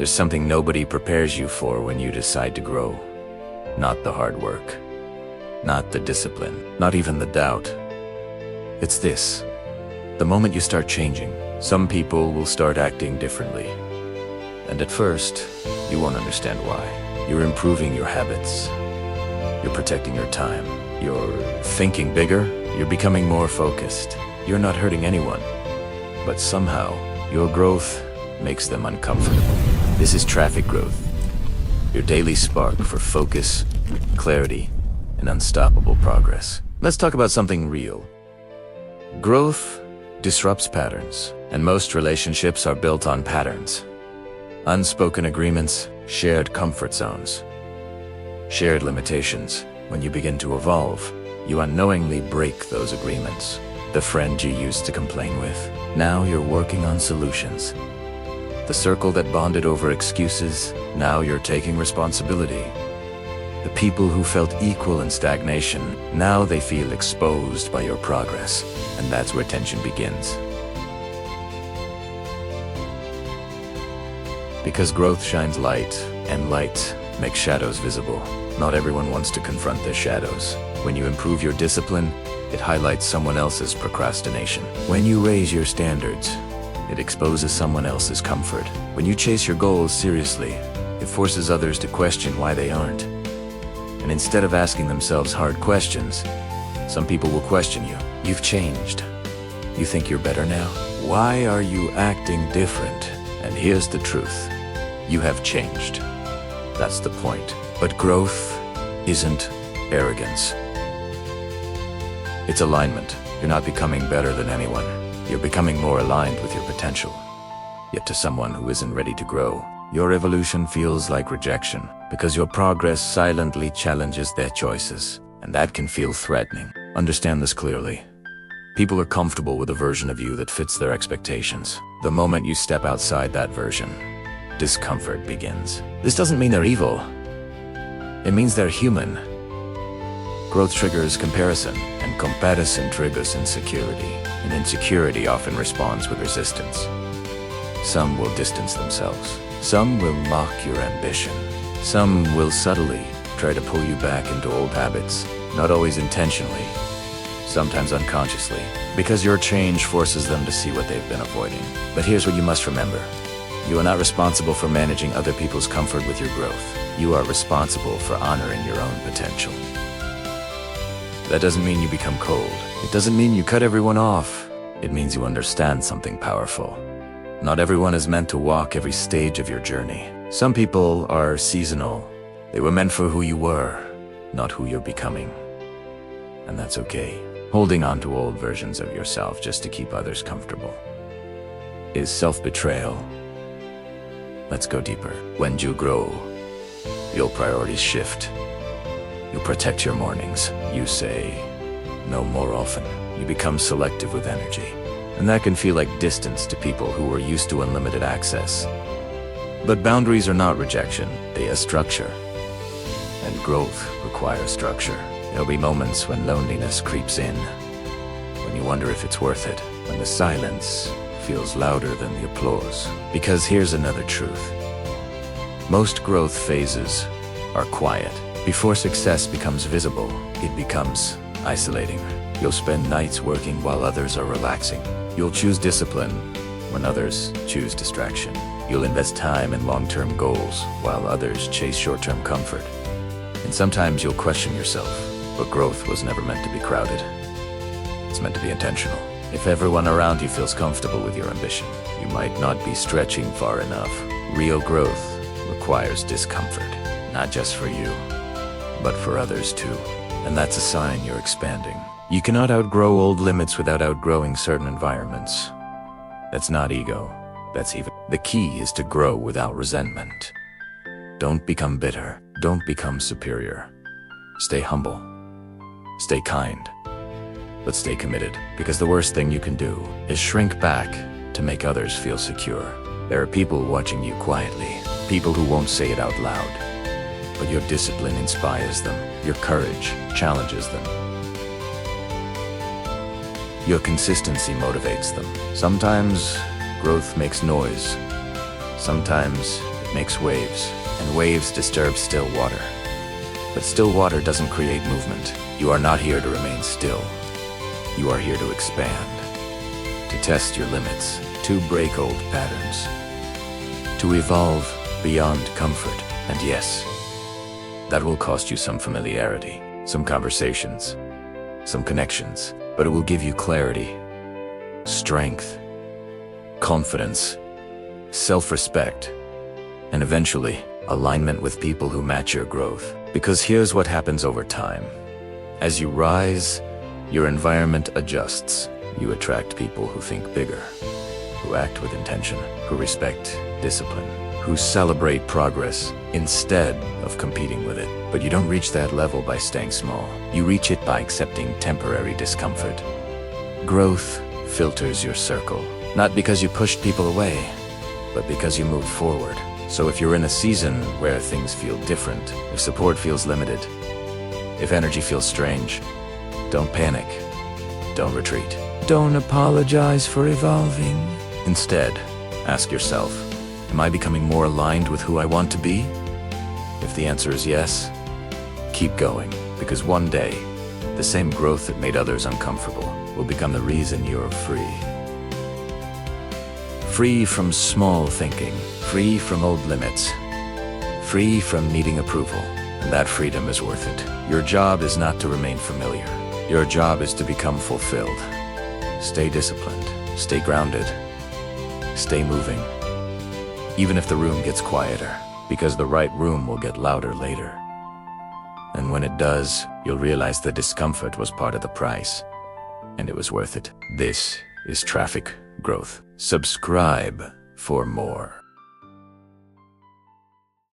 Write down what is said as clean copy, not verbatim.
There's something nobody prepares you for when you decide to grow. Not the hard work, not the discipline, not even the doubt. It's this. The moment you start changing, some people will start acting differently. And at first, you won't understand why. You're improving your habits. You're protecting your time. You're thinking bigger. You're becoming more focused. You're not hurting anyone. But somehow, your growth makes them uncomfortable. This is traffic growth. Your daily spark for focus, clarity, and unstoppable progress. Let's talk about something real. Growth disrupts patterns, and most relationships are built on patterns. Unspoken agreements, shared comfort zones, shared limitations. When you begin to evolve, you unknowingly break those agreements. The friend you used to complain with, now you're working on solutions. The circle that bonded over excuses, now you're taking responsibility. The people who felt equal in stagnation, now they feel exposed by your progress. And that's where tension begins. Because growth shines light, and light makes shadows visible. Not everyone wants to confront their shadows. When you improve your discipline, it highlights someone else's procrastination. When you raise your standards, it exposes someone else's comfort. When you chase your goals seriously, it forces others to question why they aren't. And instead of asking themselves hard questions, some people will question you. You've changed. You think you're better now? Why are you acting different? And here's the truth. You have changed. That's the point. But growth isn't arrogance. It's alignment. You're not becoming better than anyone. You're becoming more aligned with your potential. Yet to someone who isn't ready to grow, your evolution feels like rejection, because your progress silently challenges their choices, and that can feel threatening. Understand this clearly. People are comfortable with a version of you that fits their expectations. The moment you step outside that version, discomfort begins. This doesn't mean they're evil. It means they're human. Growth triggers comparison, and comparison triggers insecurity. And insecurity often responds with resistance. Some will distance themselves. Some will mock your ambition. Some will subtly try to pull you back into old habits, not always intentionally, sometimes unconsciously, because your change forces them to see what they've been avoiding. But here's what you must remember. You are not responsible for managing other people's comfort with your growth. You are responsible for honoring your own potential. That doesn't mean you become cold. It doesn't mean you cut everyone off. It means you understand something powerful. Not everyone is meant to walk every stage of your journey. Some people are seasonal. They were meant for who you were, not who you're becoming. And that's okay. Holding on to old versions of yourself just to keep others comfortable is self-betrayal. Let's go deeper. When you grow, your priorities shift. You protect your mornings. You say no more often. You become selective with energy. And that can feel like distance to people who are used to unlimited access. But boundaries are not rejection. They are structure. And growth requires structure. There'll be moments when loneliness creeps in, when you wonder if it's worth it, when the silence feels louder than the applause. Because here's another truth. Most growth phases are quiet. Before success becomes visible, it becomes isolating. You'll spend nights working while others are relaxing. You'll choose discipline when others choose distraction. You'll invest time in long-term goals while others chase short-term comfort. And sometimes you'll question yourself, but growth was never meant to be crowded. It's meant to be intentional. If everyone around you feels comfortable with your ambition, you might not be stretching far enough. Real growth requires discomfort, not just for you, but for others too. And that's a sign you're expanding. You cannot outgrow old limits without outgrowing certain environments. That's not ego, that's even. The key is to grow without resentment. Don't become bitter. Don't become superior. Stay humble. Stay kind. But stay committed, because the worst thing you can do is shrink back to make others feel secure. There are people watching you quietly, people who won't say it out loud. But your discipline inspires them. Your courage challenges them. Your consistency motivates them. Sometimes growth makes noise. Sometimes it makes waves, and waves disturb still water. But still water doesn't create movement. You are not here to remain still. You are here to expand, to test your limits, to break old patterns, to evolve beyond comfort. And yes, that will cost you some familiarity, some conversations, some connections, but it will give you clarity, strength, confidence, self-respect, and eventually alignment with people who match your growth. Because here's what happens over time. As you rise, your environment adjusts. You attract people who think bigger, who act with intention, who respect discipline, who celebrate progress instead of competing with it. But you don't reach that level by staying small. You reach it by accepting temporary discomfort. Growth filters your circle, not because you pushed people away, but because you moved forward. So if you're in a season where things feel different, if support feels limited, if energy feels strange, don't panic, don't retreat. Don't apologize for evolving. Instead, ask yourself, am I becoming more aligned with who I want to be? If the answer is yes, keep going, because one day, the same growth that made others uncomfortable will become the reason you're free. Free from small thinking, free from old limits, free from needing approval, and that freedom is worth it. Your job is not to remain familiar. Your job is to become fulfilled. Stay disciplined, stay grounded, stay moving. Even if the room gets quieter, because the right room will get louder later. And when it does, you'll realize the discomfort was part of the price, and it was worth it. This is Traffic Growth. Subscribe for more.